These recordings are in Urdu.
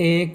1,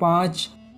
5,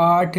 8,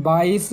22,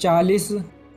40,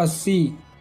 80।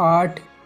8,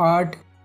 8,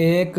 1,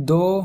2,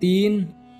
3,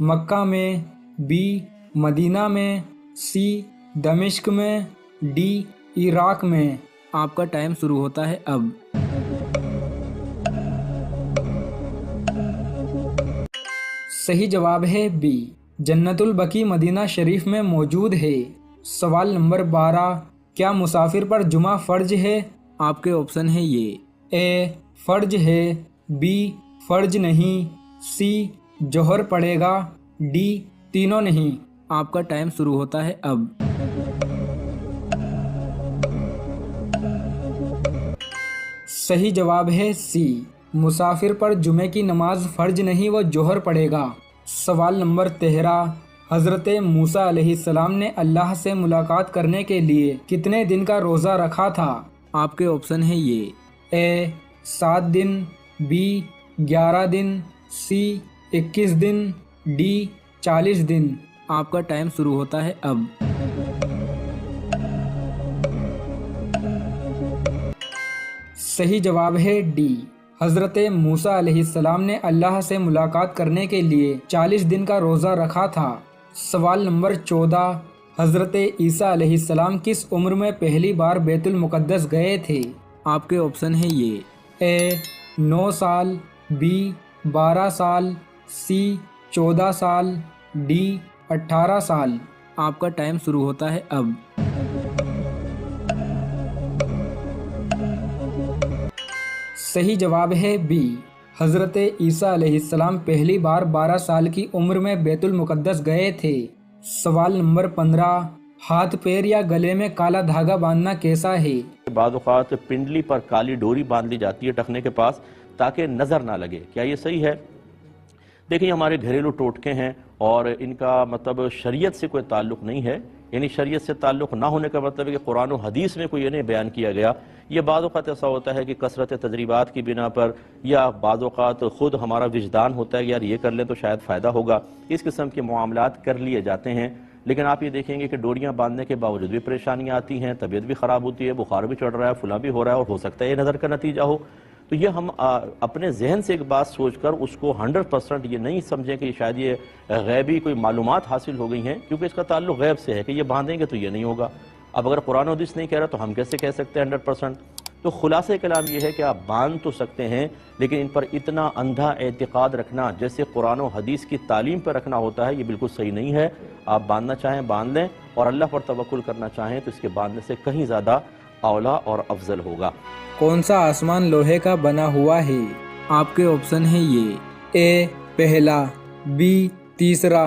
مکہ میں، بی مدینہ میں، سی دمشق میں، ڈی عراق میں۔ آپ کا ٹائم شروع ہوتا ہے اب۔ صحیح جواب ہے بی، جنت البقیع مدینہ شریف میں موجود ہے۔ سوال نمبر 12، کیا مسافر پر جمعہ فرض ہے؟ آپ کے آپشن ہے یہ، اے فرض ہے، بی فرض نہیں، سی جوہر پڑے گا، ڈی تینوں نہیں۔ آپ کا ٹائم شروع ہوتا ہے اب۔ صحیح جواب ہے سی، مسافر پر جمعے کی نماز فرض نہیں، وہ جوہر پڑے گا۔ سوال نمبر 13، حضرت موسیٰ علیہ السلام نے اللہ سے ملاقات کرنے کے لیے کتنے دن کا روزہ رکھا تھا؟ آپ کے آپشن ہے یہ، اے 7 دن، be 11 then, C 21 then, D 40 دن۔ آپ کا ٹائم شروع ہوتا ہے اب۔ صحیح جواب ہے ڈی، حضرت موسیٰ علیہ السلام نے اللہ سے ملاقات کرنے کے لیے 40 دن کا روزہ رکھا تھا۔ سوال نمبر 14، حضرت عیسیٰ علیہ السلام کس عمر میں پہلی بار بیت المقدس گئے تھے؟ آپ کے آپشن ہے یہ، اے 9 سال، بی 12 سال، سی 14 سال، ڈی 18 سال۔ آپ کا ٹائم شروع ہوتا ہے اب۔ صحیح جواب ہے بی، حضرت عیسیٰ علیہ السلام پہلی بار 12 سال کی عمر میں بیت المقدس گئے تھے۔ سوال نمبر 15، ہاتھ پیر یا گلے میں کالا دھاگا باندھنا کیسا ہے؟ بعض اوقات پنڈلی پر کالی ڈوری باندھ لی جاتی ہے ٹخنے کے پاس تاکہ نظر نہ لگے، کیا یہ صحیح ہے؟ دیکھیں ہمارے گھریلو ٹوٹکے ہیں اور ان کا مطلب شریعت سے کوئی تعلق نہیں ہے، یعنی شریعت سے تعلق نہ ہونے کا مطلب ہے کہ قرآن و حدیث میں کوئی یہ نہیں بیان کیا گیا۔ یہ بعض اوقات ایسا ہوتا ہے کہ کثرت تجربات کی بنا پر، یا بعض اوقات خود ہمارا وجدان ہوتا ہے کہ یار یہ کر لیں تو شاید فائدہ ہوگا، اس قسم کے معاملات کر لیے جاتے ہیں۔ لیکن آپ یہ دیکھیں گے کہ ڈوریاں باندھنے کے باوجود بھی پریشانیاں آتی ہیں، طبیعت بھی خراب ہوتی ہے، بخار بھی چڑھ رہا ہے، فلاں بھی ہو رہا ہے، اور ہو سکتا ہے یہ نظر کا نتیجہ ہو۔ تو یہ ہم اپنے ذہن سے ایک بات سوچ کر اس کو 100% یہ نہیں سمجھیں کہ شاید یہ غیبی کوئی معلومات حاصل ہو گئی ہیں، کیونکہ اس کا تعلق غیب سے ہے کہ یہ باندھیں گے تو یہ نہیں ہوگا۔ اب اگر قرآن و حدیث نہیں کہہ رہا تو ہم کیسے کہہ سکتے ہیں 100%؟ تو خلاصہ کلام یہ ہے کہ آپ باندھ تو سکتے ہیں، لیکن ان پر اتنا اندھا اعتقاد رکھنا جیسے قرآن و حدیث کی تعلیم پر رکھنا ہوتا ہے، یہ بالکل صحیح نہیں ہے۔ آپ باندھنا چاہیں باندھ لیں، اور اللہ پر توکل کرنا چاہیں تو اس کے باندھنے سے کہیں زیادہ اولا اور افضل ہوگا۔ کون سا آسمان لوہے کا بنا ہوا ہے؟ آپ کے آپشن ہے یہ، اے پہلا، بی تیسرا،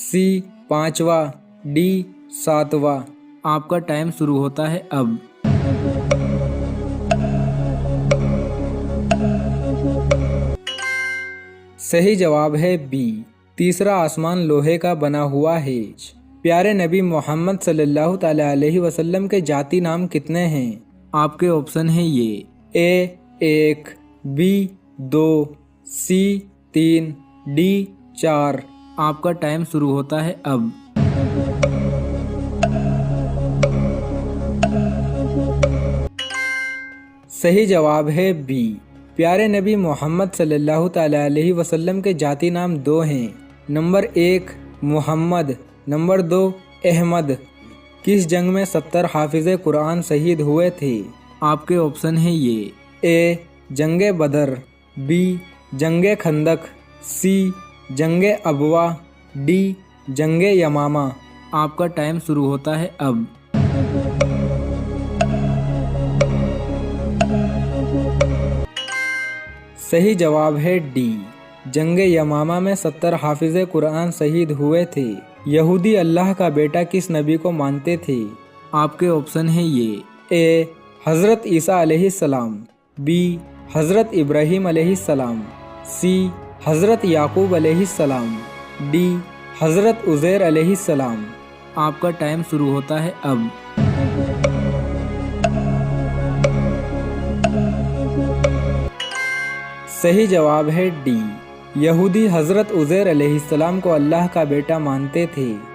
سی 5واں، ڈی 7واں۔ آپ کا ٹائم شروع ہوتا ہے اب۔ صحیح جواب ہے بی، تیسرا آسمان لوہے کا بنا ہوا ہے۔ پیارے نبی محمد صلی اللہ تعالی علیہ وسلم کے ذاتی نام کتنے ہیں؟ آپ کے آپشن ہیں یہ، اے 1، بی 2، سی 3، ڈی 4۔ آپ کا ٹائم شروع ہوتا ہے اب۔ صحیح جواب ہے بی، پیارے نبی محمد صلی اللہ تعالی علیہ وسلم کے ذاتی نام 2 ہیں۔ نمبر 1 محمد، نمبر 2 احمد۔ کس جنگ میں 70 حافظ قرآن شہید ہوئے تھے؟ آپ کے آپشن ہیں یہ، اے جنگ بدر، بی جنگ خندق، سی جنگ ابوا، ڈی جنگ یمامہ۔ آپ کا ٹائم شروع ہوتا ہے اب۔ صحیح جواب ہے ڈی، جنگ یمامہ میں 70 حافظ قرآن شہید ہوئے تھے۔ یہودی اللہ کا بیٹا کس نبی کو مانتے تھے؟ آپ کے آپشن ہیں یہ، اے حضرت عیسیٰ علیہ السلام، بی حضرت ابراہیم علیہ السلام، سی حضرت یعقوب علیہ السلام، ڈی حضرت عزیر علیہ السلام۔ آپ کا ٹائم شروع ہوتا ہے اب۔ صحیح جواب ہے ڈی، یہودی حضرت عزیر علیہ السلام کو اللہ کا بیٹا مانتے تھے۔